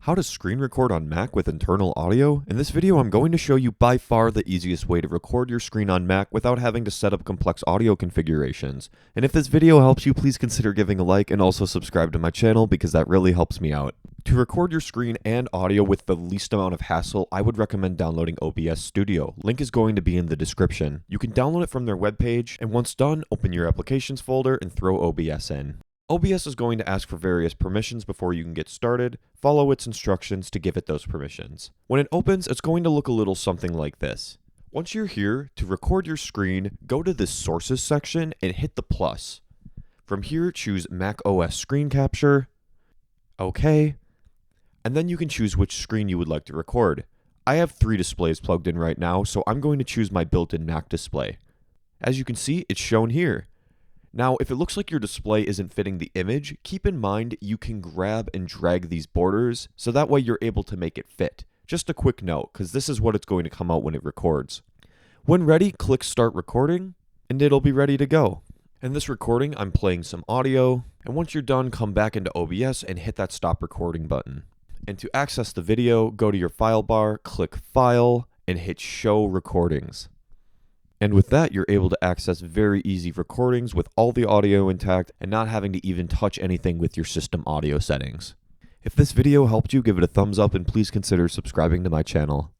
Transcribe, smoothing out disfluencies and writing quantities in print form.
How to screen record on Mac with internal audio? In this video, I'm going to show you by far the easiest way to record your screen on Mac without having to set up complex audio configurations. And if this video helps you, please consider giving a like and also subscribe to my channel because that really helps me out. To record your screen and audio with the least amount of hassle, I would recommend downloading OBS Studio. Link is going to be in the description. You can download it from their webpage, and once done, open your applications folder and throw OBS in. OBS is going to ask for various permissions before you can get started. Follow its instructions to give it those permissions. When it opens, it's going to look a little something like this. Once you're here, to record your screen, go to the Sources section and hit the plus. From here, choose Mac OS Screen Capture. OK. And then you can choose which screen you would like to record. I have 3 displays plugged in right now, so I'm going to choose my built-in Mac display. As you can see, it's shown here. Now, if it looks like your display isn't fitting the image, keep in mind you can grab and drag these borders, so that way you're able to make it fit. Just a quick note, because this is what it's going to come out when it records. When ready, click Start Recording, and it'll be ready to go. In this recording, I'm playing some audio, and once you're done, come back into OBS and hit that Stop Recording button. And to access the video, go to your file bar, click File, and hit Show Recordings. And with that, you're able to access very easy recordings with all the audio intact and not having to even touch anything with your system audio settings. If this video helped you, give it a thumbs up and please consider subscribing to my channel.